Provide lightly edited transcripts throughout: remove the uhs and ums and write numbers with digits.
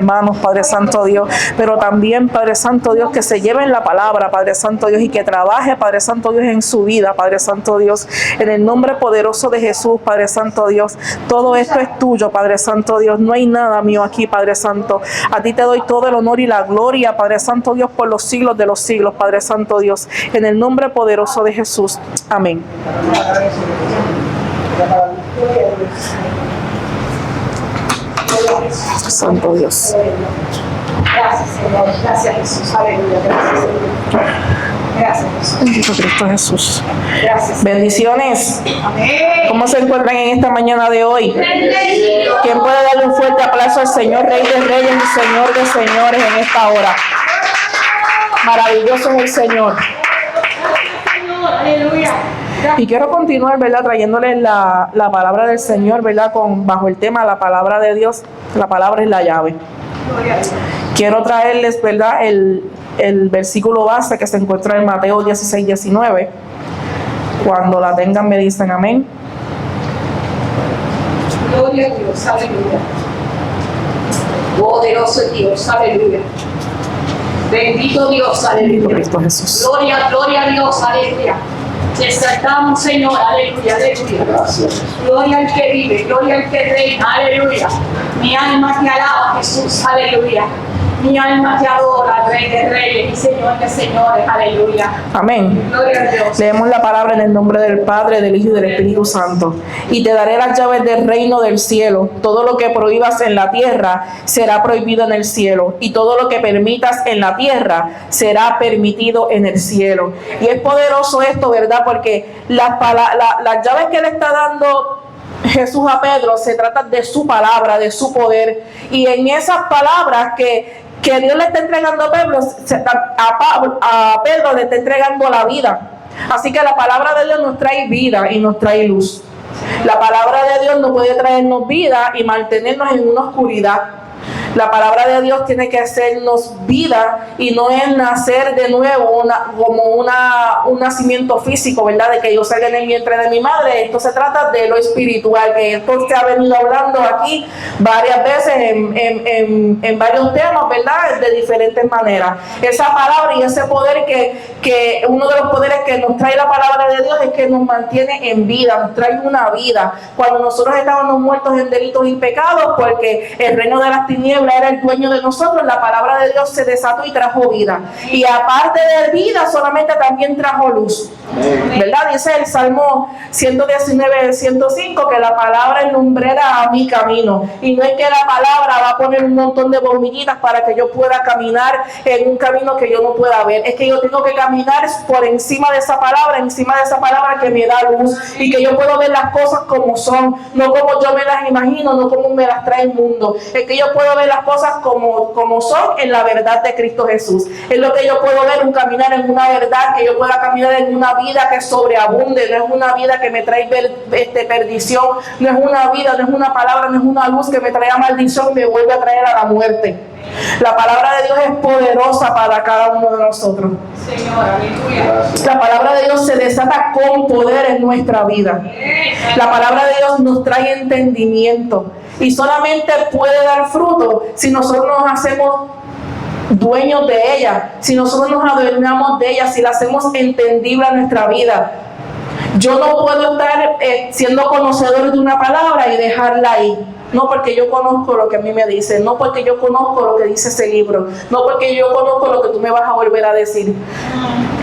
hermanos, Padre Santo Dios, pero también, Padre Santo Dios, que se lleven la palabra, Padre Santo Dios, y que trabaje, Padre Santo Dios, en su vida, Padre Santo Dios, en el nombre poderoso de Jesús, Padre Santo Dios. Todo esto es tuyo, Padre Santo Dios, no hay nada mío aquí, Padre Santo. A ti te doy todo el honor y la gloria, Padre Santo Dios, por los siglos de los siglos, Padre Santo Dios, en el nombre poderoso de Jesús. Amén. Santo Dios. Gracias, Señor. Gracias, Jesús. Aleluya. Gracias, Señor. Gracias, Jesús. Bendito Cristo Jesús. Gracias. Bendiciones. Amén. ¿Cómo se encuentran en esta mañana de hoy? ¿Quién puede darle un fuerte aplauso al Señor, Rey de Reyes y Señor de Señores en esta hora? Maravilloso es el Señor. Aleluya. Y quiero continuar, ¿verdad?, trayéndoles la palabra del Señor, ¿verdad?, bajo el tema la palabra de Dios. La palabra es la llave. Quiero traerles, ¿verdad?, el versículo base que se encuentra en Mateo 16, 19. Cuando la tengan me dicen amén. Gloria a Dios. Aleluya. Poderoso es Dios. Aleluya. Bendito Dios. Aleluya. Bendito Cristo Jesús. Gloria, gloria a Dios. Aleluya. Te exaltamos, Señor, aleluya, aleluya. Gracias. Gloria al que vive, gloria al que reina, aleluya. Mi alma te alaba, Jesús, aleluya. Mi alma te adora, Rey de Reyes y Señor de Señores, aleluya. Amén. Gloria a Dios. Leemos la palabra en el nombre del Padre, del Hijo y del Espíritu Santo. Y te daré las llaves del reino del cielo. Todo lo que prohíbas en la tierra será prohibido en el cielo. Y todo lo que permitas en la tierra será permitido en el cielo. Y es poderoso esto, ¿verdad? Porque las llaves que le está dando Jesús a Pedro se trata de su palabra, de su poder. Y en esas palabras que Dios le está entregando a Pedro le está entregando la vida. Así que la palabra de Dios nos trae vida y nos trae luz. La palabra de Dios no puede traernos vida y mantenernos en una oscuridad. La palabra de Dios tiene que hacernos vida y no es nacer de nuevo como un nacimiento físico, ¿verdad? De que yo salga en el vientre de mi madre. Esto se trata de lo espiritual, que esto se ha venido hablando aquí varias veces en varios temas, ¿verdad? De diferentes maneras. Esa palabra y ese poder que uno de los poderes que nos trae la palabra de Dios es que nos mantiene en vida, nos trae una vida. Cuando nosotros estábamos muertos en delitos y pecados, porque el reino de las tinieblas era el dueño de nosotros, la palabra de Dios se desató y trajo vida. Y aparte de vida, solamente también trajo luz. ¿Verdad? Dice el Salmo 119, 105, que la palabra es lumbrera a mi camino. Y no es que la palabra va a poner un montón de bombillitas para que yo pueda caminar en un camino que yo no pueda ver. Es que yo tengo que caminar por encima de esa palabra que me da luz y que yo puedo ver las cosas como son, no como yo me las imagino, no como me las trae el mundo. Es que yo puedo ver las cosas como son en la verdad de Cristo Jesús. Es lo que yo puedo ver, un caminar en una verdad, que yo pueda caminar en una vida que sobreabunde, no es una vida que me trae perdición, no es una vida, no es una palabra, no es una luz que me trae maldición y me vuelve a traer a la muerte. La palabra de Dios es poderosa para cada uno de nosotros. Señor, aleluya. La palabra de Dios se desata con poder en nuestra vida. La palabra de Dios nos trae entendimiento y solamente puede dar fruto si nosotros nos hacemos dueños de ella, si nosotros nos adueñamos de ella, si la hacemos entendible a nuestra vida. Yo no puedo estar siendo conocedor de una palabra y dejarla ahí. No porque yo conozco lo que a mí me dice, no porque yo conozco lo que dice ese libro, no porque yo conozco lo que tú me vas a volver a decir.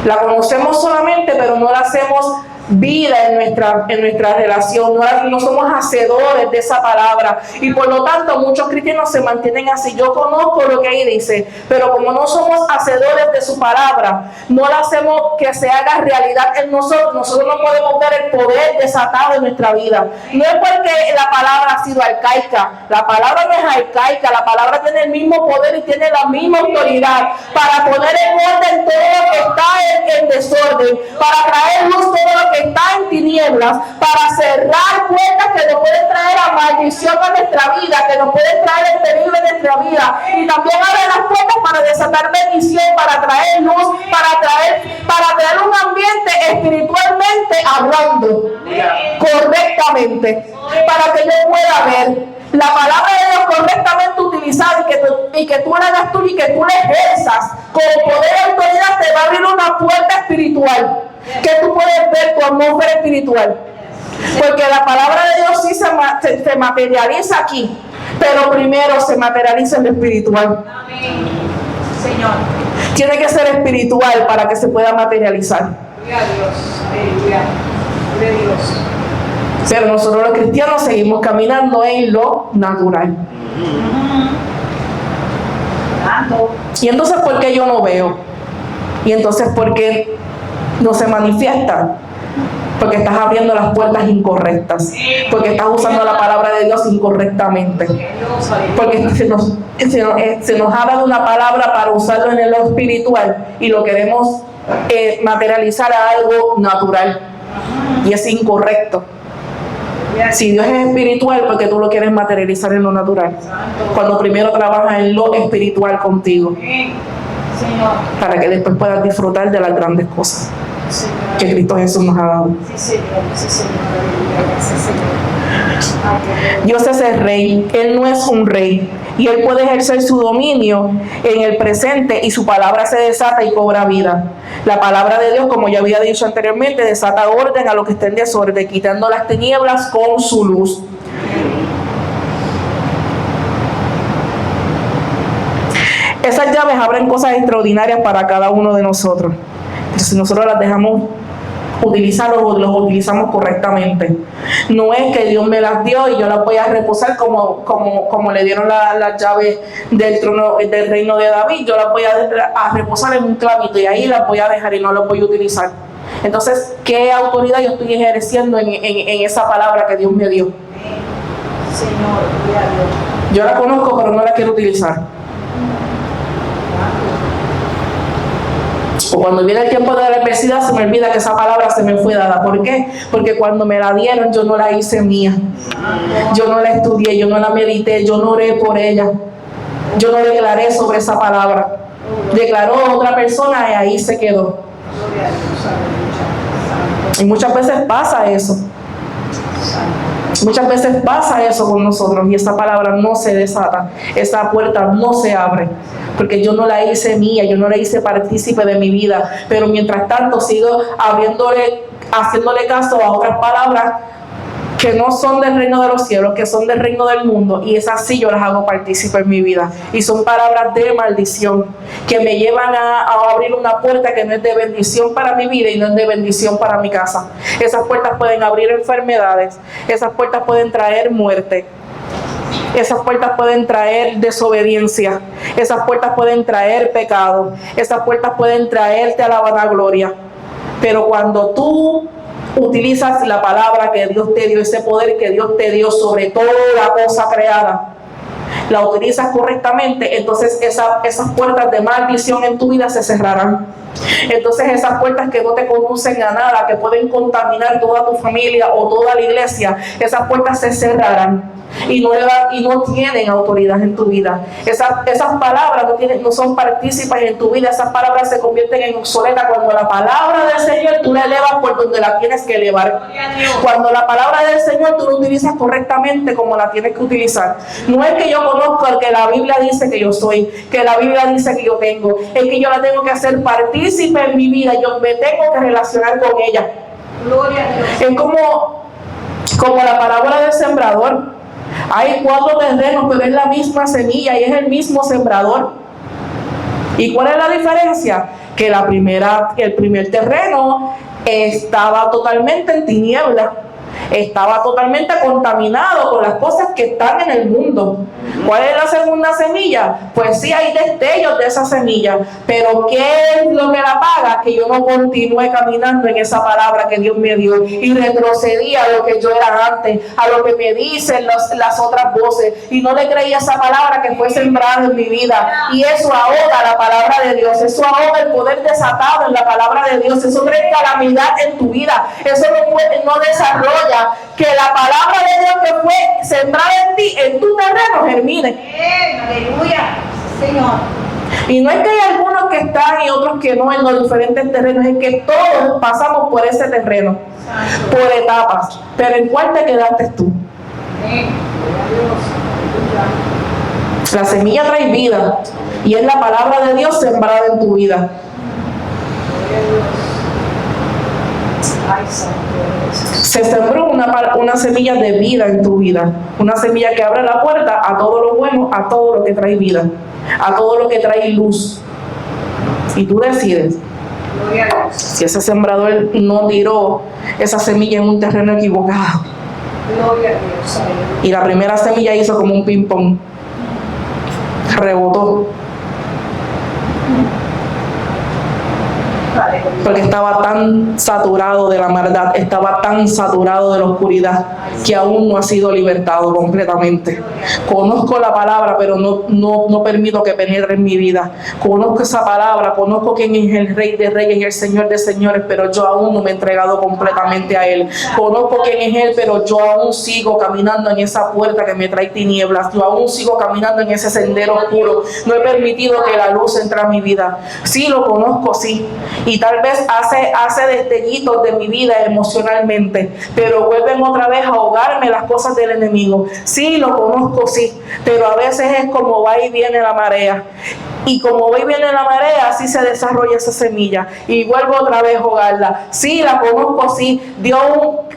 La conocemos solamente, pero no la hacemos vida en nuestra relación, no somos hacedores de esa palabra y por lo tanto muchos cristianos se mantienen así. Yo conozco lo que ahí dice, pero como no somos hacedores de su palabra, no la hacemos que se haga realidad en nosotros no podemos ver el poder desatado en nuestra vida. No es porque la palabra ha sido arcaica, la palabra no es arcaica, la palabra tiene el mismo poder y tiene la misma autoridad para poner en orden todo lo que está en desorden, para traer luz todo lo que está en tinieblas, para cerrar puertas que nos pueden traer a maldición a nuestra vida, que nos pueden traer el peligro en nuestra vida, y también abre las puertas para desatar bendición, para traer luz, para traer un ambiente espiritualmente hablando correctamente, para que yo pueda ver La palabra de Dios correctamente utilizada y que tú la hagas tú y que tú la ejerzas con poder y autoridad, te va a abrir una puerta espiritual que tú puedes ver tu atmósfera espiritual. Porque la palabra de Dios sí se materializa aquí, pero primero se materializa en lo espiritual. Amén. Señor. Tiene que ser espiritual para que se pueda materializar. Gloria a Dios. Aleluya. Gloria a Dios. Pero nosotros los cristianos seguimos caminando en lo natural. Y entonces, ¿por qué yo no veo? Y entonces, ¿por qué no se manifiesta? Porque estás abriendo las puertas incorrectas. Porque estás usando la palabra de Dios incorrectamente. Porque se nos ha dado una palabra para usarlo en lo espiritual y lo queremos materializar a algo natural. Y es incorrecto. Si Dios es espiritual, porque tú lo quieres materializar en lo natural. Cuando primero trabajas en lo espiritual contigo. Para que después puedas disfrutar de las grandes cosas que Cristo Jesús nos ha dado. Dios es el rey, Él no es un rey. Y Él puede ejercer su dominio en el presente y su palabra se desata y cobra vida. La palabra de Dios, como ya había dicho anteriormente, desata orden a los que estén en desorden, quitando las tinieblas con su luz. Esas llaves abren cosas extraordinarias para cada uno de nosotros. Entonces, si nosotros las dejamos utilizar o los utilizamos correctamente. No es que Dios me las dio y yo las voy a reposar como le dieron las llaves del trono del reino de David. Yo las voy a reposar en un clavito y ahí las voy a dejar y no las voy a utilizar. Entonces, ¿qué autoridad yo estoy ejerciendo en esa palabra que Dios me dio? Señor, yo la conozco, pero no la quiero utilizar. O cuando viene el tiempo de la adversidad, se me olvida que esa palabra se me fue dada. ¿Por qué? Porque cuando me la dieron, yo no la hice mía. Yo no la estudié, yo no la medité, yo no oré por ella. Yo no declaré sobre esa palabra. Declaró otra persona y ahí se quedó. Y muchas veces pasa eso. Muchas veces pasa eso con nosotros y esa palabra no se desata, esa puerta no se abre, porque yo no la hice mía, yo no la hice partícipe de mi vida, pero mientras tanto sigo haciéndole caso a otras palabras que no son del reino de los cielos, que son del reino del mundo, y esas sí yo las hago partícipe en mi vida, y son palabras de maldición, que me llevan a abrir una puerta que no es de bendición para mi vida y no es de bendición para mi casa. Esas puertas pueden abrir enfermedades, esas puertas pueden traer muerte, esas puertas pueden traer desobediencia, esas puertas pueden traer pecado, esas puertas pueden traerte a la vanagloria, pero cuando tú utilizas la palabra que Dios te dio, ese poder que Dios te dio sobre toda cosa creada, la utilizas correctamente, entonces esas puertas de maldición en tu vida se cerrarán. Entonces esas puertas que no te conducen a nada, que pueden contaminar toda tu familia o toda la iglesia, esas puertas se cerrarán y no tienen autoridad en tu vida. Esas palabras no son partícipes en tu vida. Esas palabras se convierten en obsoletas cuando la palabra del Señor tú la elevas por donde la tienes que elevar. Cuando la palabra del Señor tú la utilizas correctamente como la tienes que utilizar. No es que yo conozco el que la Biblia dice que yo soy, que la Biblia dice que yo tengo, es que yo la tengo que hacer partícipe en mi vida, yo me tengo que relacionar con ella. Gloria a Dios. Es como la parábola del sembrador. Hay 4 terrenos, pero es la misma semilla y es el mismo sembrador. ¿Y cuál es la diferencia? Que el primer terreno estaba totalmente en tiniebla, estaba totalmente contaminado con las cosas que están en el mundo. ¿Cuál es la segunda semilla? Pues sí, hay destellos de esa semilla, pero ¿qué es lo que la paga? Que yo no continúe caminando en esa palabra que Dios me dio y retrocedí a lo que yo era antes, a lo que me dicen las otras voces, y no le creí a esa palabra que fue sembrada en mi vida, y eso ahoga la palabra de Dios, eso ahoga el poder desatado en la palabra de Dios, eso trae calamidad en tu vida, eso no desarrolla que la palabra de Dios que fue sembrada en ti, en tu terreno, germine. Aleluya, Señor. Y no es que hay algunos que están y otros que no en los diferentes terrenos, es que todos pasamos por ese terreno, por etapas. Pero ¿en cuál te quedaste tú? Gloria a Dios. La semilla trae vida y es la palabra de Dios sembrada en tu vida. Se sembró una semilla de vida en tu vida, una semilla que abre la puerta a todo lo bueno, a todo lo que trae vida, a todo lo que trae luz. Y tú decides si ese sembrador no tiró esa semilla en un terreno equivocado. Y la primera semilla hizo como un ping-pong, rebotó. Porque estaba tan saturado de la maldad, estaba tan saturado de la oscuridad, que aún no ha sido libertado completamente. Conozco la palabra, pero no permito que penetre en mi vida. Conozco esa palabra, conozco quién es el Rey de Reyes y el Señor de Señores, pero yo aún no me he entregado completamente a Él. Conozco quién es Él, pero yo aún sigo caminando en esa puerta que me trae tinieblas. Yo aún sigo caminando en ese sendero oscuro. No he permitido que la luz entre a mi vida. Sí, lo conozco, sí. Y tal vez hace destellitos de mi vida emocionalmente, pero vuelven otra vez a ahogarme las cosas del enemigo. Sí, lo conozco, sí, pero a veces es como va y viene la marea. Y como va y viene la marea, así se desarrolla esa semilla. Y vuelvo otra vez a ahogarla. Sí, la conozco, sí.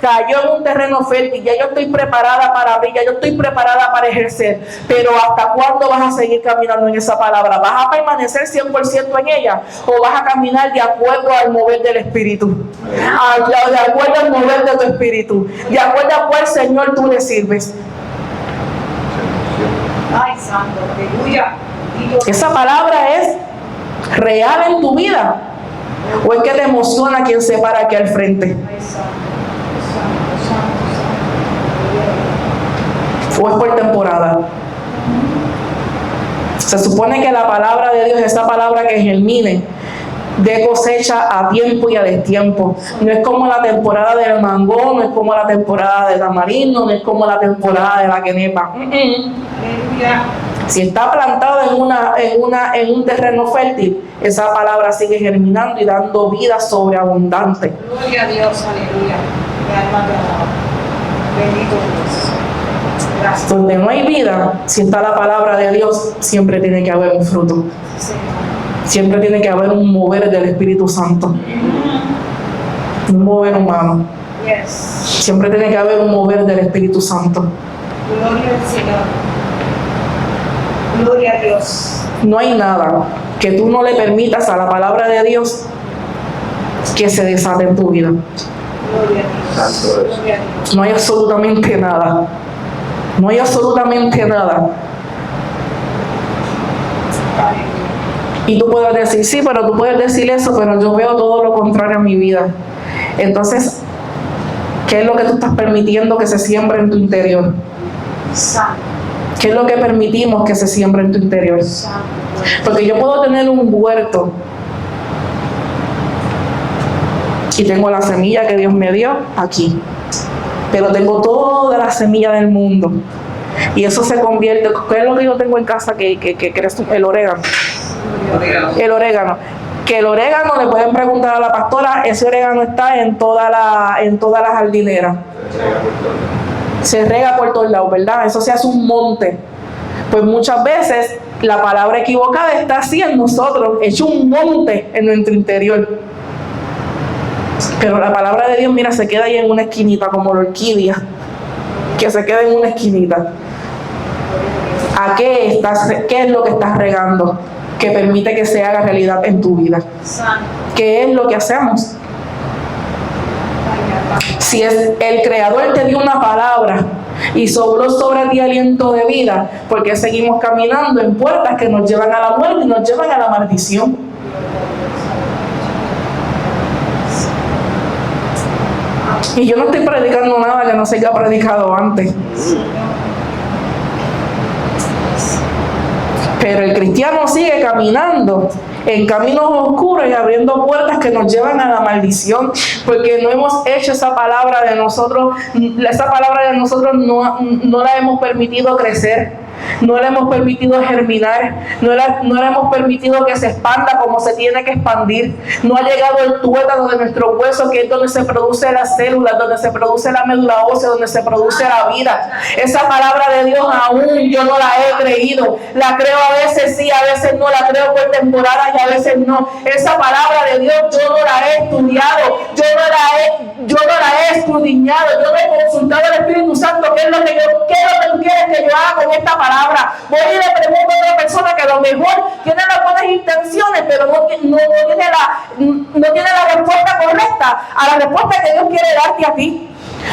Cayó en un terreno fértil. Ya yo estoy preparada para abrir, ya yo estoy preparada para ejercer. Pero ¿hasta cuándo vas a seguir caminando en esa palabra? ¿Vas a permanecer 100% en ella? ¿O vas a caminar de acuerdo al mover del Espíritu? De acuerdo al mover de tu Espíritu. De acuerdo a cuál Señor tú le sirves. Ay, santo, aleluya. ¿Esa palabra es real en tu vida? ¿O es que te emociona quien se para aquí al frente? ¿O es por temporada? Se supone que la palabra de Dios es esa palabra que germine, de cosecha a tiempo y a destiempo. No es como la temporada del mango, no es como la temporada del tamarindo, no es como la temporada de la quenepa. Si está plantado en un terreno fértil, esa palabra sigue germinando y dando vida sobreabundante. Gloria a Dios, aleluya. Mi alma te alaba. Bendito Dios. Gracias. Donde no hay vida, si está la palabra de Dios, siempre tiene que haber un fruto. Siempre tiene que haber un mover del Espíritu Santo. Un mover humano. Siempre tiene que haber un mover del Espíritu Santo. Gloria al Señor. Gloria a Dios. No hay nada que tú no le permitas a la palabra de Dios que se desate en tu vida. Gloria a Dios. Gloria a Dios. No hay absolutamente nada. No hay absolutamente nada. Y tú puedes decir, sí, pero tú puedes decir eso, pero yo veo todo lo contrario en mi vida. Entonces, ¿qué es lo que tú estás permitiendo que se siembre en tu interior? ¿Qué es lo que permitimos que se siembre en tu interior? Porque yo puedo tener un huerto y tengo la semilla que Dios me dio aquí, pero tengo toda la semilla del mundo y eso se convierte. ¿Qué es lo que yo tengo en casa que crece? El orégano. El orégano. Que el orégano, le pueden preguntar a la pastora, ese orégano está en toda la jardinera. Se rega por todos lados, ¿verdad? Eso se hace un monte. Pues muchas veces la palabra equivocada está así en nosotros, hecho un monte en nuestro interior. Pero la palabra de Dios, mira, se queda ahí en una esquinita, como la orquídea, que se queda en una esquinita. ¿A qué es lo que estás regando que permite que se haga realidad en tu vida? ¿Qué es lo que hacemos? Si es el Creador te dio una palabra y sopló sobre ti aliento de vida, ¿por qué seguimos caminando en puertas que nos llevan a la muerte y nos llevan a la maldición? Y yo no estoy predicando nada que no se haya predicado antes. Pero el cristiano sigue caminando en caminos oscuros y abriendo puertas que nos llevan a la maldición, porque no hemos hecho esa palabra de nosotros no la hemos permitido crecer. no le hemos permitido germinar, no le hemos permitido que se expanda como se tiene que expandir. No ha llegado el tuétano de nuestro hueso, que es donde se produce las células, donde se produce la médula ósea, donde se produce la vida. Esa palabra de Dios aún yo no la he creído. La creo a veces sí, a veces no. La creo por temporadas y a veces no. Esa palabra de Dios yo no la he estudiado, yo no la he escudriñado, yo no he consultado al Espíritu Santo qué es lo que tú quieres que yo haga con esta palabra. Voy y le pregunto a otra persona que a lo mejor tiene las buenas intenciones, pero no tiene la respuesta correcta a la respuesta que Dios quiere darte a ti.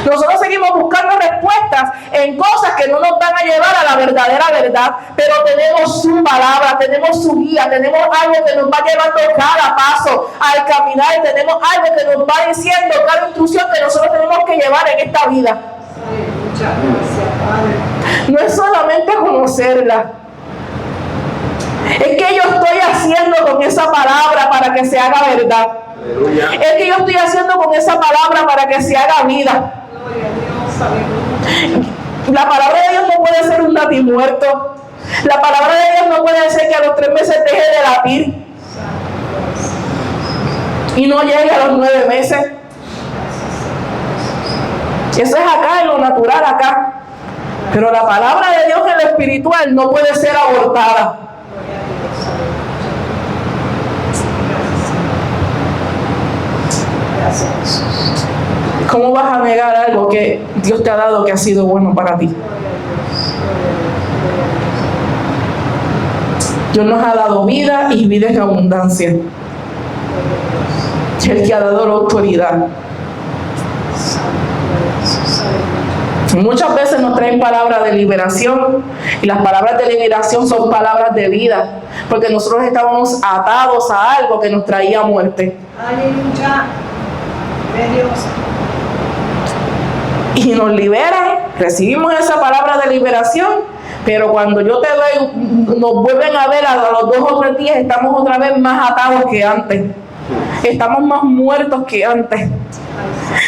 Nosotros seguimos buscando respuestas en cosas que no nos van a llevar a la verdadera verdad, pero tenemos su palabra, tenemos su guía, tenemos algo que nos va llevando cada paso al caminar, tenemos algo que nos va diciendo cada instrucción que nosotros tenemos que llevar en esta vida. Muchas gracias, Padre. No es solamente conocerla, es que yo estoy haciendo con esa palabra para que se haga verdad. Aleluya. Es que yo estoy haciendo con esa palabra para que se haga vida. La palabra de Dios no puede ser un natimuerto. La palabra de Dios no puede ser que a los 3 meses deje de latir y no llegue a los 9 meses. Eso es acá, en lo natural acá. Pero la palabra de Dios en lo espiritual no puede ser abortada. ¿Cómo vas a negar algo que Dios te ha dado que ha sido bueno para ti? Dios nos ha dado vida y vida en abundancia. Es el que ha dado la autoridad. Muchas veces nos traen palabras de liberación y las palabras de liberación son palabras de vida, porque nosotros estábamos atados a algo que nos traía muerte. Aleluya. Dios. Y nos liberan, recibimos esa palabra de liberación, pero cuando yo te doy, nos vuelven a ver a los 2 o 3 días, estamos otra vez más atados que antes. Estamos más muertos que antes.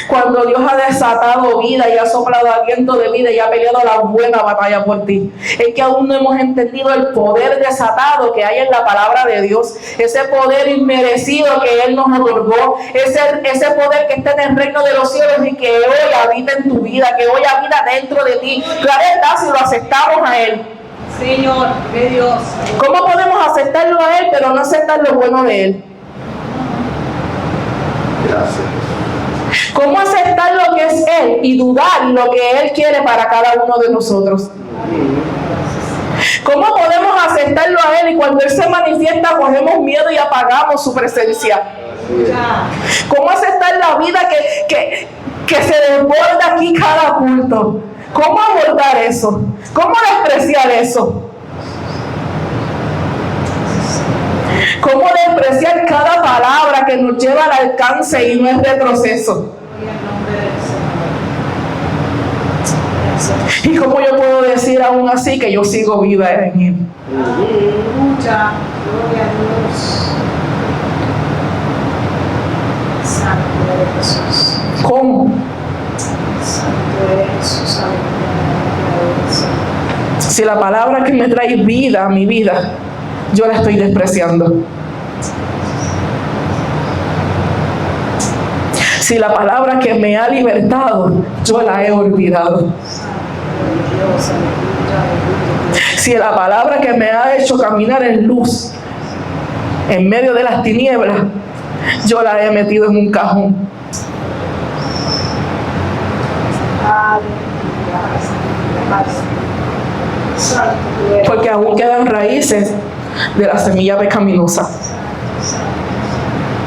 Cuando Dios ha desatado vida y ha soplado aliento de vida y ha peleado la buena batalla por ti, es que aún no hemos entendido el poder desatado que hay en la palabra de Dios, ese poder inmerecido que Él nos otorgó, ese poder que está en el reino de los cielos y que hoy habita en tu vida, que hoy habita dentro de ti. Claro está, si lo aceptamos a Él. Señor, de Dios. ¿Cómo podemos aceptarlo a Él pero no aceptar lo bueno de Él? Gracias. ¿Cómo aceptar lo que es Él y dudar lo que Él quiere para cada uno de nosotros? ¿Cómo podemos aceptarlo a Él y cuando Él se manifiesta cogemos miedo y apagamos su presencia? ¿Cómo aceptar la vida que se desborda aquí cada culto? ¿Cómo abordar eso? ¿Cómo despreciar eso? ¿Cómo despreciar cada palabra que nos lleva al alcance y no es retroceso? ¿Y cómo yo puedo decir aún así que yo sigo viva en Él? Aleluya, gloria a Dios. Santo de Jesús. ¿Cómo? Santo de Jesús, aleluya. Si la palabra que me trae vida a mi vida, yo la estoy despreciando. Si la palabra que me ha libertado, yo la he olvidado. Si la palabra que me ha hecho caminar en luz, en medio de las tinieblas, yo la he metido en un cajón. Porque aún quedan raíces de la semilla pecaminosa.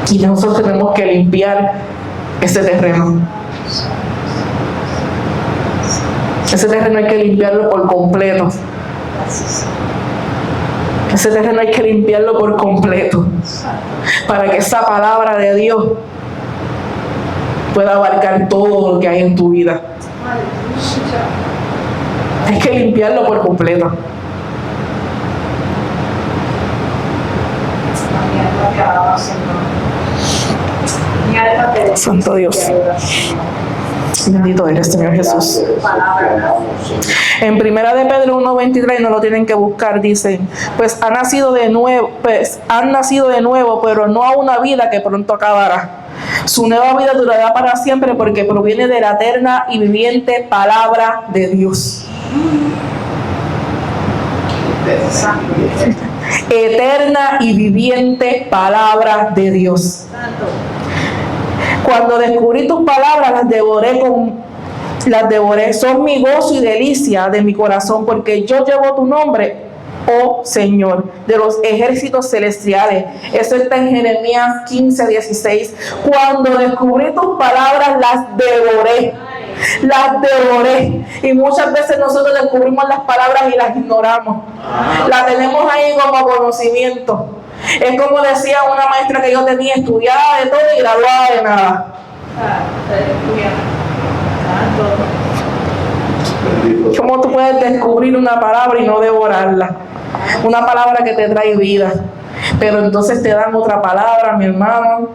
Y nosotros tenemos que limpiar ese terreno. Ese terreno hay que limpiarlo por completo. Ese terreno hay que limpiarlo por completo. Para que esa palabra de Dios pueda abarcar todo lo que hay en tu vida. Hay que limpiarlo por completo. Santo Dios. Bendito eres, Señor Jesús. En Primera de Pedro 1:23, no lo tienen que buscar, dicen, pues han nacido de nuevo, pero no a una vida que pronto acabará. Su nueva vida durará para siempre porque proviene de la eterna y viviente palabra de Dios. Eterna y viviente palabra de Dios. Cuando descubrí tus palabras, las devoré. Son mi gozo y delicia de mi corazón, porque yo llevo tu nombre, oh Señor, de los ejércitos celestiales. Eso está en Jeremías 15:16. Cuando descubrí tus palabras, las devoré. Y muchas veces nosotros descubrimos las palabras y las ignoramos. Las tenemos ahí como conocimiento. Es como decía una maestra que yo tenía, estudiada de todo y graduada de nada. ¿Cómo tú puedes descubrir una palabra y no devorarla? Una palabra que te trae vida, pero entonces te dan otra palabra, mi hermano,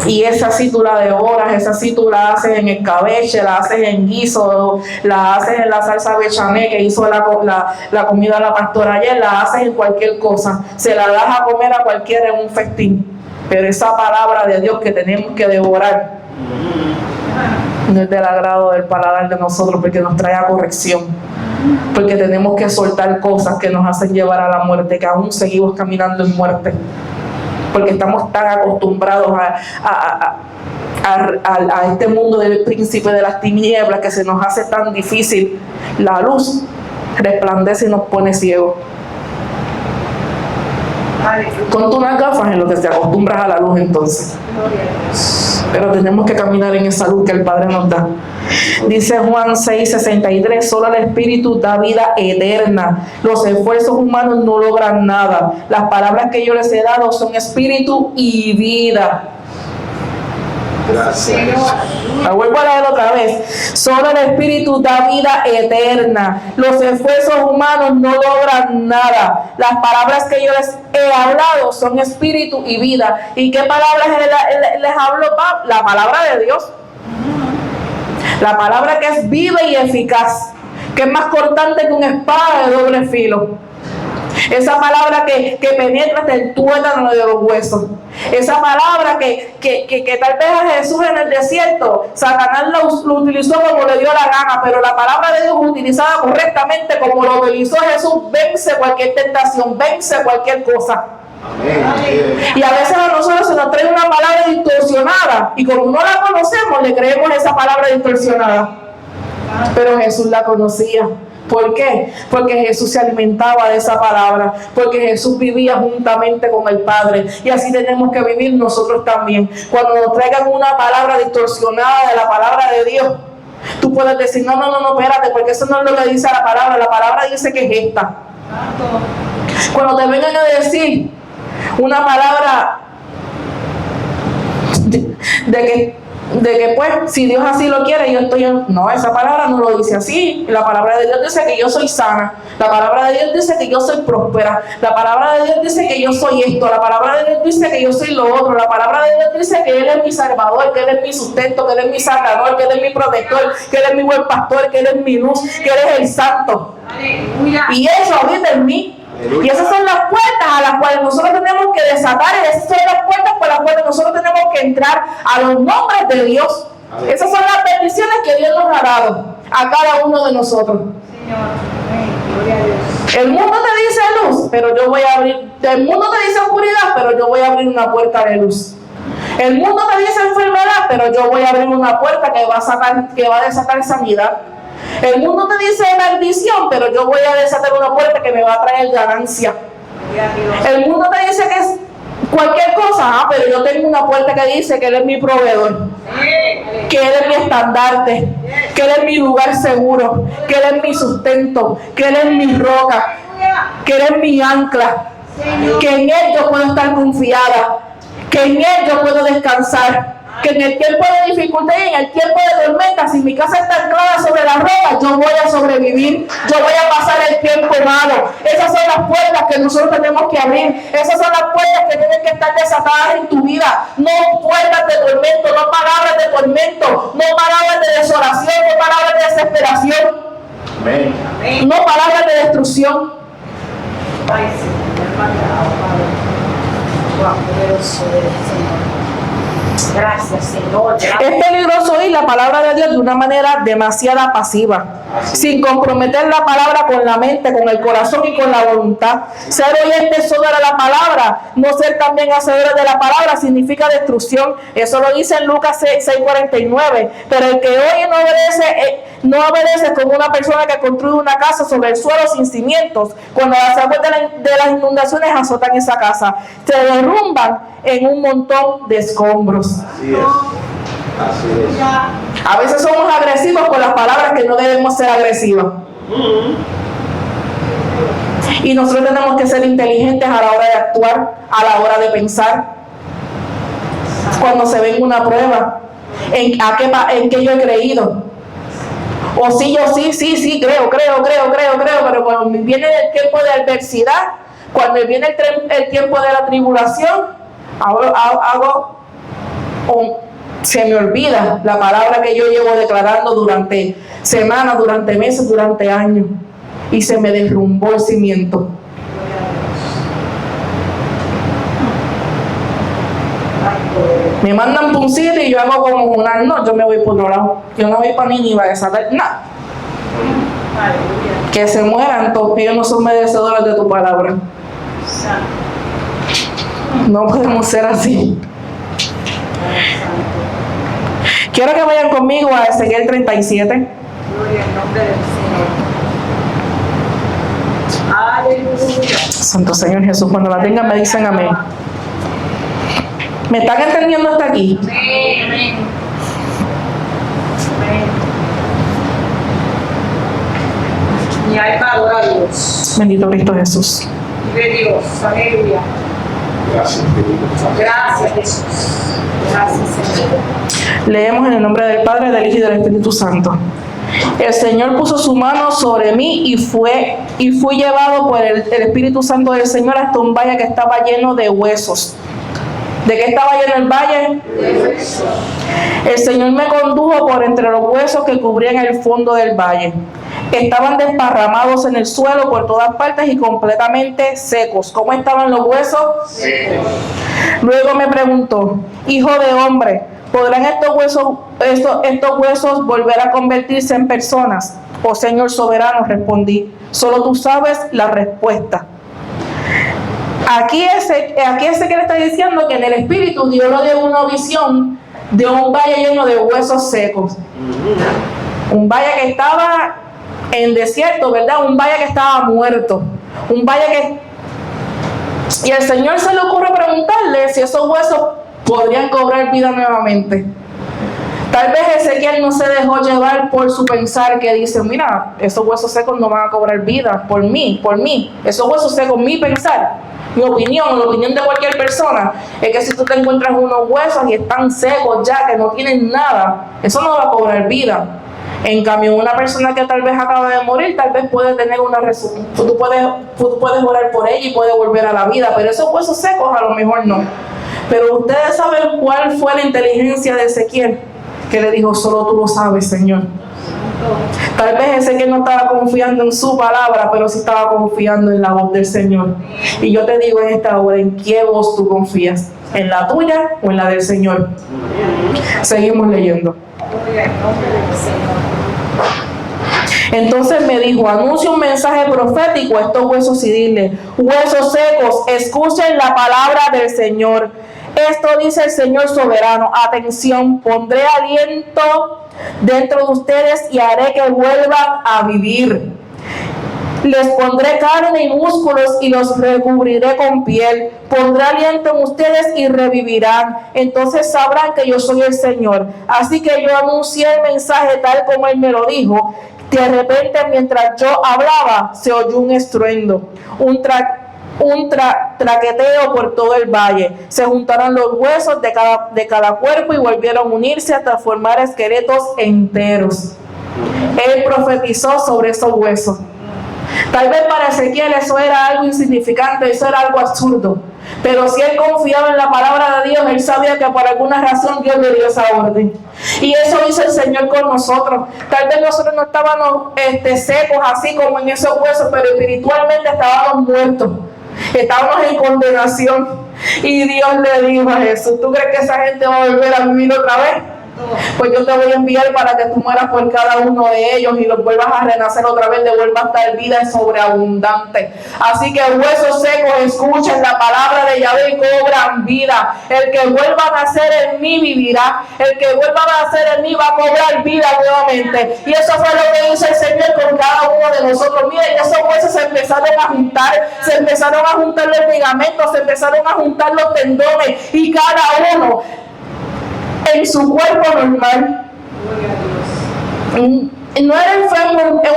y esa sí tú la devoras, esa sí tú la haces en escabeche, la haces en guiso, la haces en la salsa bechamel que hizo la comida la pastora ayer, la haces en cualquier cosa, se la das a comer a cualquiera en un festín, pero esa palabra de Dios que tenemos que devorar no es del agrado del paladar de nosotros, porque nos trae a corrección, porque tenemos que soltar cosas que nos hacen llevar a la muerte, que aún seguimos caminando en muerte, porque estamos tan acostumbrados a este mundo del príncipe de las tinieblas que se nos hace tan difícil. La luz resplandece y nos pone ciegos. Ponte unas gafas en lo que te acostumbras a la luz entonces. Pero tenemos que caminar en esa luz que el Padre nos da. Dice Juan 6:63, solo el Espíritu da vida eterna. Los esfuerzos humanos no logran nada. Las palabras que yo les he dado son espíritu y vida. Gracias. La vuelvo a leer otra vez. Solo el Espíritu da vida eterna. Los esfuerzos humanos no logran nada. Las palabras que yo les he hablado son espíritu y vida. ¿Y qué palabras les hablo? La palabra de Dios. La palabra que es viva y eficaz, que es más cortante que una espada de doble filo. Esa palabra que penetra hasta el tuétano de los huesos. Esa palabra que tal vez a Jesús en el desierto, Satanás lo utilizó como le dio la gana, pero la palabra de Dios utilizada correctamente como lo utilizó Jesús, vence cualquier tentación, vence cualquier cosa. Amén. Y a veces a nosotros se nos trae una palabra distorsionada y como no la conocemos, le creemos esa palabra distorsionada. Pero Jesús la conocía. ¿Por qué? Porque Jesús se alimentaba de esa palabra, porque Jesús vivía juntamente con el Padre, y así tenemos que vivir nosotros también. Cuando nos traigan una palabra distorsionada de la palabra de Dios, tú puedes decir, no, espérate, porque eso no es lo que dice la palabra dice que es esta. Cuando te vengan a decir una palabra de que pues si Dios así lo quiere, yo estoy no, esa palabra no lo dice así. La palabra de Dios dice que yo soy sana, la palabra de Dios dice que yo soy próspera, la palabra de Dios dice que yo soy esto, la palabra de Dios dice que yo soy lo otro, la palabra de Dios dice que Él es mi salvador, que Él es mi sustento, que Él es mi sanador, que Él es mi protector, que Él es mi buen pastor, que Él es mi luz, que Él es el santo. Y eso habita en mí. Y esas son las puertas a las cuales nosotros tenemos que desatar, y esas son las puertas por las cuales nosotros tenemos que entrar a los nombres de Dios. Esas son las bendiciones que Dios nos ha dado a cada uno de nosotros. El mundo te dice luz, pero yo voy a abrir. El mundo te dice oscuridad, pero yo voy a abrir una puerta de luz. El mundo te dice enfermedad, pero yo voy a abrir una puerta que va a desatar sanidad. El mundo te dice maldición, pero yo voy a desatar una puerta que me va a traer ganancia. El mundo te dice que es cualquier cosa, pero yo tengo una puerta que dice que Él es mi proveedor, que Él es mi estandarte, que Él es mi lugar seguro, que Él es mi sustento, que Él es mi roca, que Él es mi ancla, que en Él yo puedo estar confiada, que en Él yo puedo descansar, que en el tiempo de dificultad y en el tiempo de tormenta, si mi casa está anclada sobre la roca, yo voy a sobrevivir, yo voy a pasar el tiempo malo. Esas son las puertas que nosotros tenemos que abrir. Esas son las puertas que tienen que estar desatadas en tu vida. No puertas de tormento, no palabras de tormento, no palabras de desolación, no palabras de desesperación, no palabras de destrucción. Ay, Señor, poderoso eres, Señor. Gracias, Señor. Gracias. Es peligroso oír la palabra de Dios de una manera demasiado pasiva, sin comprometer la palabra con la mente, con el corazón y con la voluntad. Ser oyentes sobre la palabra, no ser también hacedores de la palabra, significa destrucción. Eso lo dice en Lucas 6:49. Pero el que oye no obedece como una persona que construye una casa sobre el suelo sin cimientos. Cuando las aguas de las inundaciones azotan esa casa, se derrumban en un montón de escombros. Así es. Así es. A veces somos agresivos con las palabras que no debemos ser agresivas. Y nosotros tenemos que ser inteligentes a la hora de actuar, a la hora de pensar. Cuando se venga una prueba, ¿en qué yo he creído? O sí, yo sí, creo, pero cuando viene el tiempo de adversidad, cuando viene el tiempo de la tribulación, se me olvida la palabra que yo llevo declarando durante semanas, durante meses, durante años, y se me derrumbó el cimiento. Me mandan por un sitio y yo hago como no, yo me voy por otro lado. Yo no voy para Nínive a desatar nada. Que se mueran todos, ellos no son merecedores de tu palabra. No podemos ser así. Quiero que vayan conmigo a Ezequiel 37. Gloria al nombre del Señor. Aleluya. Santo Señor Jesús, cuando la tengan me dicen amén. ¿Me están entendiendo hasta aquí? Amén. Amén. Mi alma adora a Dios. Bendito Cristo Jesús. De Dios. Aleluya. Gracias, Espíritu Santo. Gracias, Jesús. Gracias, Señor. Leemos en el nombre del Padre, del Hijo y del Espíritu Santo. El Señor puso su mano sobre mí y fui llevado por el Espíritu Santo del Señor hasta un valle que estaba lleno de huesos. ¿De qué estaba lleno el valle? El Señor me condujo por entre los huesos que cubrían el fondo del valle. Estaban desparramados en el suelo por todas partes y completamente secos. ¿Cómo estaban los huesos? Secos. Luego me preguntó: hijo de hombre, ¿podrán estos huesos volver a convertirse en personas? Oh Señor soberano, respondí, solo tú sabes la respuesta. Aquí ese que le está diciendo que en el Espíritu Dios le dio una visión de un valle lleno de huesos secos. Un valle que estaba en desierto, ¿verdad? Un valle que estaba muerto. Un valle que... Y el Señor se le ocurre preguntarle si esos huesos podrían cobrar vida nuevamente. Tal vez Ezequiel no se dejó llevar por su pensar, que dice: mira, esos huesos secos no van a cobrar vida por mí. Esos huesos secos, mi pensar, mi opinión, la opinión de cualquier persona, es que si tú te encuentras unos huesos y están secos ya, que no tienen nada, eso no va a cobrar vida. En cambio, una persona que tal vez acaba de morir, tal vez puede tener una resurrección. Tú puedes orar por ella y puede volver a la vida, pero esos huesos secos a lo mejor no. Pero ustedes saben cuál fue la inteligencia de Ezequiel, que le dijo: solo tú lo sabes, Señor. Tal vez Ezequiel no estaba confiando en su palabra, pero sí estaba confiando en la voz del Señor. Y yo te digo en esta hora, ¿en qué voz tú confías? ¿En la tuya o en la del Señor? Seguimos leyendo. Gloria al nombre del Señor. Entonces me dijo: anuncia un mensaje profético a estos huesos y dile: huesos secos, escuchen la palabra del Señor. Esto dice el Señor soberano: atención, pondré aliento dentro de ustedes y haré que vuelvan a vivir. Les pondré carne y músculos y los recubriré con piel. Pondré aliento en ustedes y revivirán. Entonces sabrán que yo soy el Señor. Así que yo anuncié el mensaje tal como Él me lo dijo. De repente, mientras yo hablaba, se oyó un estruendo, un un traqueteo por todo el valle. Se juntaron los huesos de cada cuerpo y volvieron a unirse hasta formar esqueletos enteros. Él profetizó sobre esos huesos. Tal vez para Ezequiel eso era algo insignificante, eso era algo absurdo. Pero si él confiaba en la palabra de Dios, él sabía que por alguna razón Dios le dio esa orden. Y eso hizo el Señor con nosotros. Tal vez nosotros no estábamos secos así como en esos huesos, pero espiritualmente estábamos muertos. Estábamos en condenación. Y Dios le dijo a Jesús: ¿tú crees que esa gente va a volver a vivir otra vez? Pues yo te voy a enviar para que tú mueras por cada uno de ellos y los vuelvas a renacer otra vez, le vuelvas a dar vida sobreabundante. Así que huesos secos, escuchen la palabra de Yahvé y cobran vida. El que vuelva a nacer en mí vivirá. El que vuelva a nacer en mí va a cobrar vida nuevamente. Y eso fue lo que hizo el Señor con cada uno de nosotros. Miren, esos huesos se empezaron a juntar, se empezaron a juntar los ligamentos, se empezaron a juntar los tendones y cada uno en su cuerpo normal. No era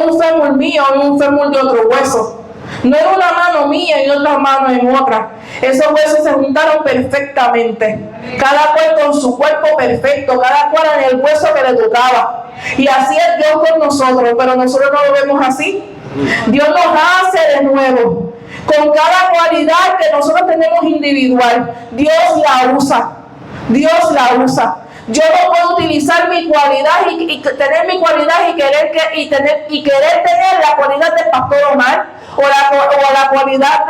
un fémur mío y un fémur de otro hueso. No era una mano mía y otra mano en otra. Esos huesos se juntaron perfectamente. Cada cual con su cuerpo perfecto, cada cual en el hueso que le tocaba. Y así es Dios con nosotros, pero nosotros no lo vemos así. Dios nos hace de nuevo. Con cada cualidad que nosotros tenemos individual, Dios la usa. Dios la usa. Yo no puedo utilizar mi cualidad y tener mi cualidad y querer tener la cualidad de Pastor Omar o la cualidad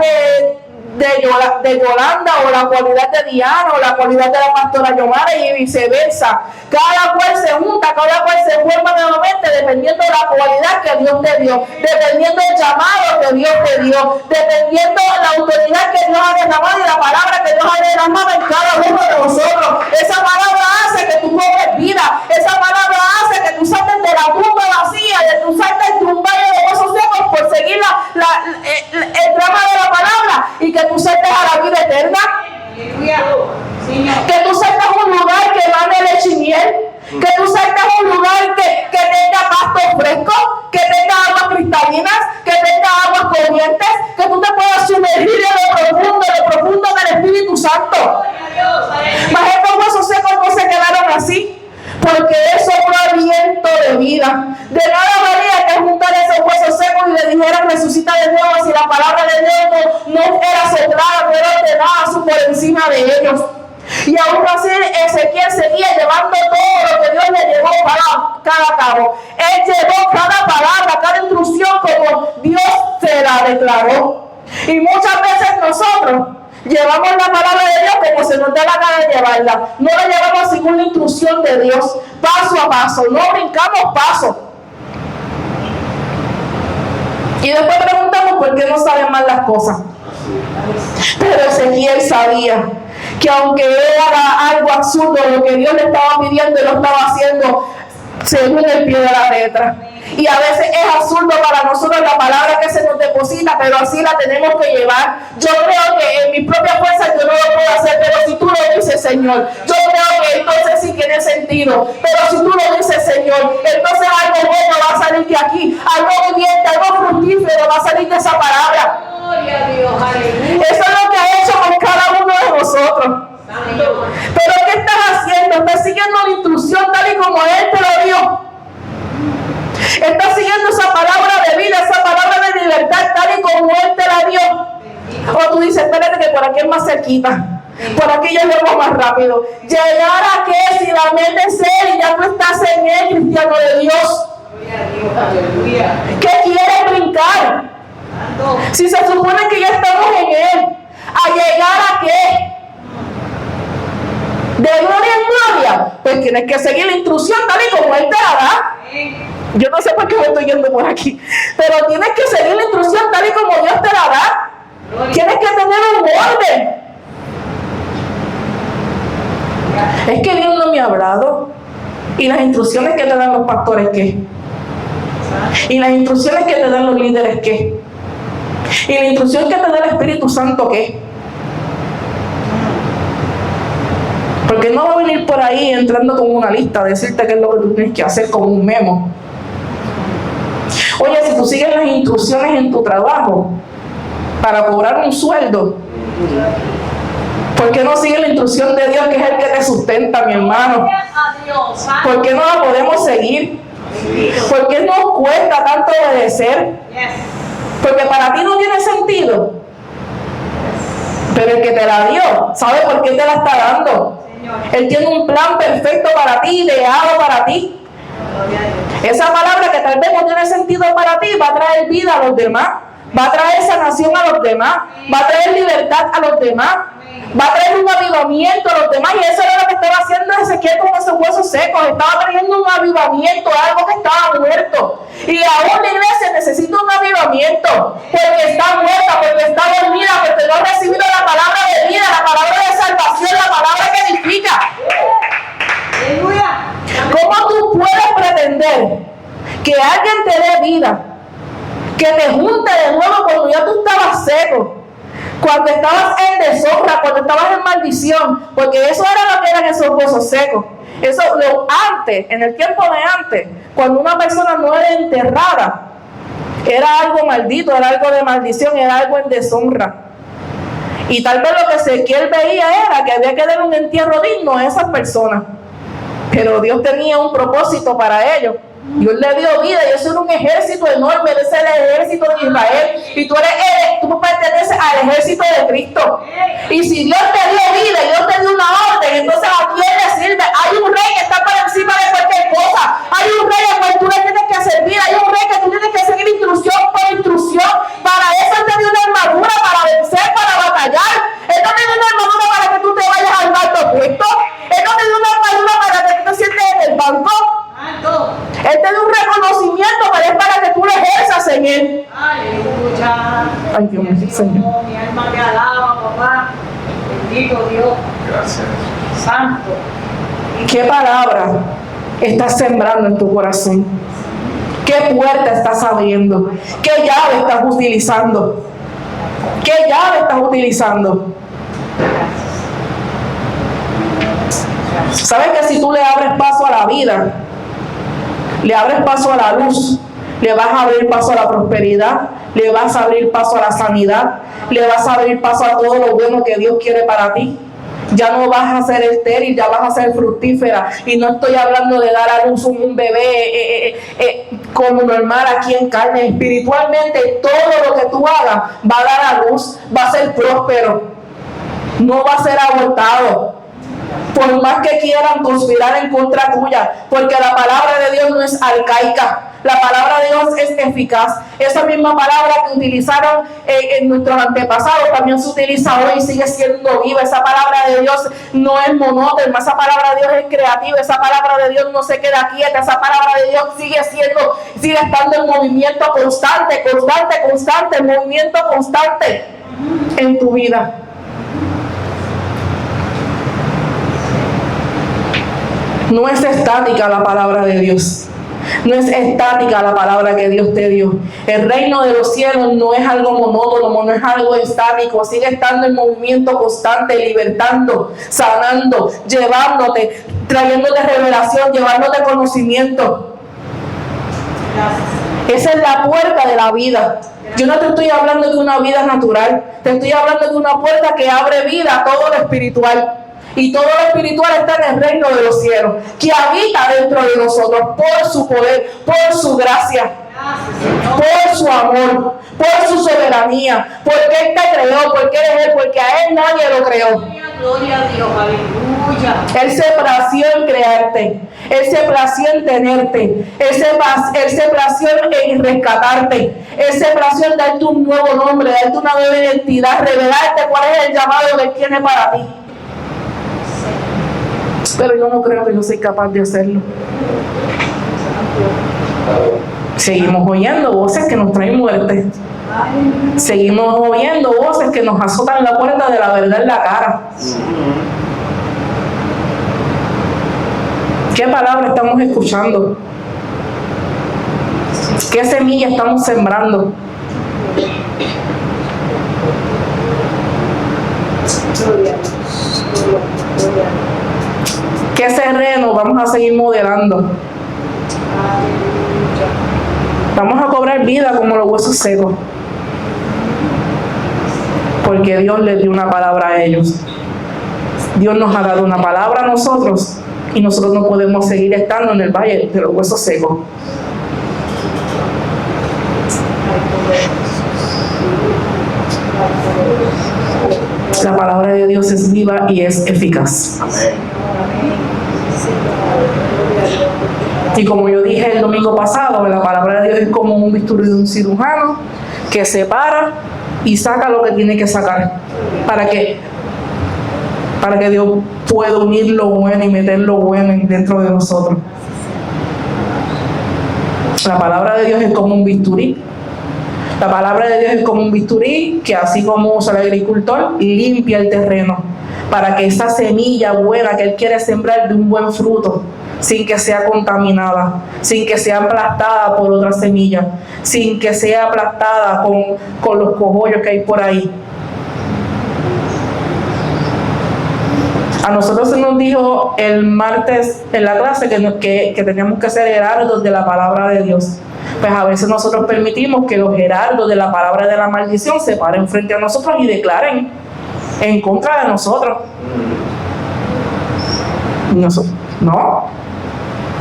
de Yolanda o la cualidad de Diana o la cualidad de la pastora Yomara y viceversa. Cada cual se junta, cada cual se forma nuevamente dependiendo de la cualidad que Dios te dio, dependiendo del llamado que Dios te dio, dependiendo de la autoridad que Dios ha derramado y la palabra que Dios ha derramado en cada uno de nosotros. Esa palabra hace que tú cobres vida, esa palabra hace que tú saltes de la tumba vacía, de tú saltes de un valle de huesos secos por seguir el drama de la palabra y que tú saltes a la vida eterna. Que tú saltes a un lugar que mane leche y miel, que tú saltes a un lugar que tenga pasto fresco, que tenga aguas cristalinas, que tenga aguas corrientes, que tú te puedas sumergir en lo profundo del Espíritu Santo. Mas estos huesos secos no se quedaron así, porque eso fue aliento de vida. De nada valía que juntar esos huesos secos y le dijeran resucita de nuevo si la palabra de Dios no era soplada, no era ordenada por encima de ellos. Y aún así Ezequiel seguía llevando todo lo que Dios le llevó cada cabo. Él llevó cada palabra, cada instrucción como Dios se la declaró. Y muchas veces nosotros llevamos la palabra de Dios como se nos da la gana de llevarla. No la llevamos según la instrucción de Dios, paso a paso. No brincamos paso. Y después preguntamos por qué no saben mal las cosas. Pero Ezequiel sabía que aunque era algo absurdo lo que Dios le estaba pidiendo, él lo estaba haciendo según el pie de la letra. Y a veces es absurdo para nosotros la palabra que se nos deposita, pero así la tenemos que llevar. Yo creo que en mi propia fuerza yo no lo puedo hacer, pero si tú lo dices, Señor, yo creo que entonces sí tiene sentido. Pero si tú lo dices, Señor, entonces algo bueno va a salir de aquí, algo viviente, algo fructífero va a salir de esa palabra. Gloria a Dios, aleluya. Eso es lo que ha hecho con cada uno de nosotros. Pero ¿qué estás haciendo? ¿Estás siguiendo la instrucción tal y como Él te lo dio? ¿Estás siguiendo esa palabra de vida, esa palabra de libertad tal y como Él te la dio? O tú dices, espérate que por aquí es más cerquita, por aquí ya llego más rápido. ¿Llegar a qué? Si la mente es Él y ya tú estás en Él, cristiano de Dios. ¿Qué quieres brincar? Si se supone que ya estamos en Él, ¿a llegar a qué? De gloria en gloria, pues tienes que seguir la instrucción tal y como Él te la da. Yo no sé por qué me estoy yendo por aquí, pero tienes que seguir la instrucción tal y como Dios te la da. Tienes que tener un orden. Es que Dios no me ha hablado. ¿Y las instrucciones que te dan los pastores qué? ¿Y las instrucciones que te dan los líderes qué? ¿Y la instrucción que te da el Espíritu Santo qué? Porque no va a venir por ahí entrando con una lista, decirte qué es lo que tú tienes que hacer como un memo. Oye, si tú sigues las instrucciones en tu trabajo, para cobrar un sueldo? ¿Por qué no sigue la instrucción de Dios, que es el que te sustenta, mi hermano? ¿Por qué no la podemos seguir? ¿Por qué nos cuesta tanto obedecer? Porque para ti no tiene sentido. Pero el que te la dio, ¿sabe por qué te la está dando? Él tiene un plan perfecto para ti, ideado para ti. Esa palabra que tal vez no tiene sentido para ti, va a traer vida a los demás, va a traer sanación a los demás, va a traer libertad a los demás, va a traer un avivamiento a los demás. Y eso era lo que estaba haciendo Ezequiel con esos huesos secos. Estaba trayendo un avivamiento, algo que estaba muerto. Y aún la iglesia necesita un avivamiento, porque está muerta, porque está dormida, porque no ha recibido la palabra de vida, la palabra de salvación, la palabra que edifica. ¿Cómo tú puedes pretender que alguien te dé vida, que te junte de nuevo cuando ya tú estabas seco, cuando estabas en deshonra, cuando estabas en maldición? Porque eso era lo que eran esos huesos secos. Eso, antes, en el tiempo de antes, cuando una persona no era enterrada, era algo maldito, era algo de maldición, era algo en deshonra. Y tal vez lo que Ezequiel veía era que había que dar un entierro digno a esas personas. Pero Dios tenía un propósito para ellos. Dios le dio vida, y eso era un ejército enorme. Ese es el ejército de Israel, y tú perteneces al ejército de Cristo. Y si Dios te dio vida y Dios te dio una orden, entonces ¿a quién le sirve? Hay un rey que está por encima de cualquier cosa. Hay un rey al cual tú le tienes que servir. Hay un rey que tú tienes que seguir instrucción por instrucción. Para eso Él te dio una armadura para vencer, para batallar. Él no te dio una armadura para que tú te vayas al alto puesto. Él no te dio una armadura para que tú te sientes en el banco. Él te da un reconocimiento, pero es para que tú lo ejerzas en Él. Aleluya. Ay, Dios mío, Señor. Mi alma te alaba, papá. Bendito Dios. Gracias. Santo. ¿Qué palabra estás sembrando en tu corazón? ¿Qué puerta estás abriendo? ¿Qué llave estás utilizando? ¿Qué llave estás utilizando? ¿Sabes que si tú le abres paso a la vida, le abres paso a la luz, le vas a abrir paso a la prosperidad, le vas a abrir paso a la sanidad, le vas a abrir paso a todo lo bueno que Dios quiere para ti? Ya no vas a ser estéril, ya vas a ser fructífera. Y no estoy hablando de dar a luz un bebé como normal aquí en carne. Espiritualmente, todo lo que tú hagas va a dar a luz, va a ser próspero, no va a ser abortado. Por más que quieran conspirar en contra tuya, porque la palabra de Dios no es arcaica, la palabra de Dios es eficaz. Esa misma palabra que utilizaron en nuestros antepasados también se utiliza hoy y sigue siendo viva. Esa palabra de Dios no es monótona, esa palabra de Dios es creativa, esa palabra de Dios no se queda quieta, esa palabra de Dios sigue estando en movimiento constante, movimiento constante en tu vida. No es estática la palabra de Dios. No es estática la palabra que Dios te dio. El reino de los cielos no es algo monótono, no es algo estático. Sigue estando en movimiento constante, libertando, sanando, llevándote, trayéndote revelación, llevándote conocimiento. Esa es la puerta de la vida. Yo no te estoy hablando de una vida natural. Te estoy hablando de una puerta que abre vida a todo lo espiritual. Y todo lo espiritual está en el reino de los cielos, que habita dentro de nosotros por su poder, por su gracia, por su amor, por su soberanía, porque Él te creó, porque eres Él, porque a Él nadie lo creó. Gloria a Dios, aleluya. Él se plació en crearte, Él se plació en tenerte, Él se plació en rescatarte, Él se plació en darte un nuevo nombre, darte una nueva identidad, revelarte cuál es el llamado que Él tiene para ti. Pero yo no creo que yo soy capaz de hacerlo. Seguimos oyendo voces que nos traen muerte. Seguimos oyendo voces que nos azotan la puerta de la verdad en la cara. ¿Qué palabra estamos escuchando? ¿Qué semilla estamos sembrando? ¿Qué terreno vamos a seguir modelando? Vamos a cobrar vida como los huesos secos. porque Dios les dio una palabra a ellos. Dios nos ha dado una palabra a nosotros y nosotros no podemos seguir estando en el valle de los huesos secos. La palabra de Dios es viva y es eficaz. Y como yo dije el domingo pasado, la palabra de Dios es como un bisturí de un cirujano que separa y saca lo que tiene que sacar. ¿Para qué? Para que Dios pueda unir lo bueno y meter lo bueno dentro de nosotros. La palabra de Dios es como un bisturí. La palabra de Dios es como un bisturí que, así como usa el agricultor, limpia el terreno para que esa semilla buena que él quiere sembrar dé un buen fruto, sin que sea contaminada, sin que sea aplastada por otra semilla, sin que sea aplastada con los cogollos que hay por ahí. A nosotros se nos dijo el martes en la clase que teníamos que ser heraldos de la palabra de Dios. Pues a veces nosotros permitimos que los heraldos de la palabra de la maldición se paren frente a nosotros y declaren en contra de nosotros. No.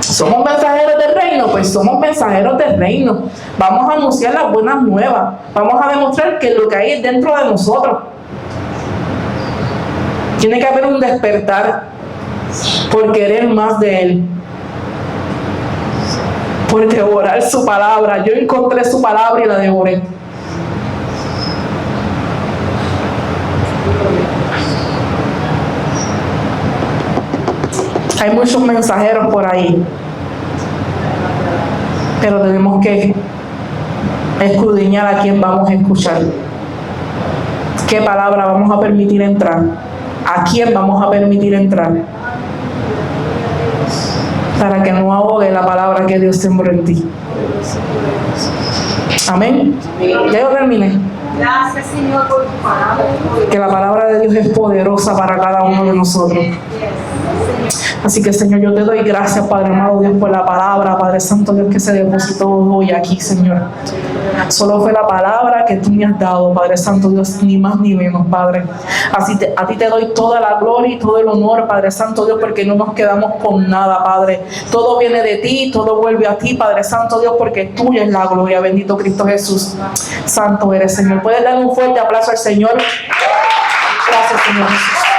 ¿Somos mensajeros del reino? Pues somos mensajeros del reino. Vamos a anunciar las buenas nuevas. Vamos a demostrar que lo que hay es dentro de nosotros. Tiene que haber un despertar por querer más de Él, por devorar su palabra. Yo encontré su palabra y la devoré. Hay muchos mensajeros por ahí, pero tenemos que escudriñar a quién vamos a escuchar, qué palabra vamos a permitir entrar, a quién vamos a permitir entrar, para que no ahogue la palabra que Dios sembró en ti. Amén. Ya yo terminé. Gracias, Señor, por tu palabra. Que la palabra de Dios es poderosa para cada uno de nosotros. Así que, Señor, yo te doy gracias, Padre amado Dios, por la palabra, Padre Santo Dios, que se depositó hoy aquí, Señor. Solo fue la palabra que tú me has dado, Padre Santo Dios, ni más ni menos, Padre. A ti te doy toda la gloria y todo el honor, Padre Santo Dios, porque no nos quedamos con nada, Padre. Todo viene de ti, todo vuelve a ti, Padre Santo Dios, porque tuya es la gloria. Bendito Cristo Jesús. Santo eres, Señor. ¿Puedes darle un fuerte aplauso al Señor? Gracias, Señor Jesús.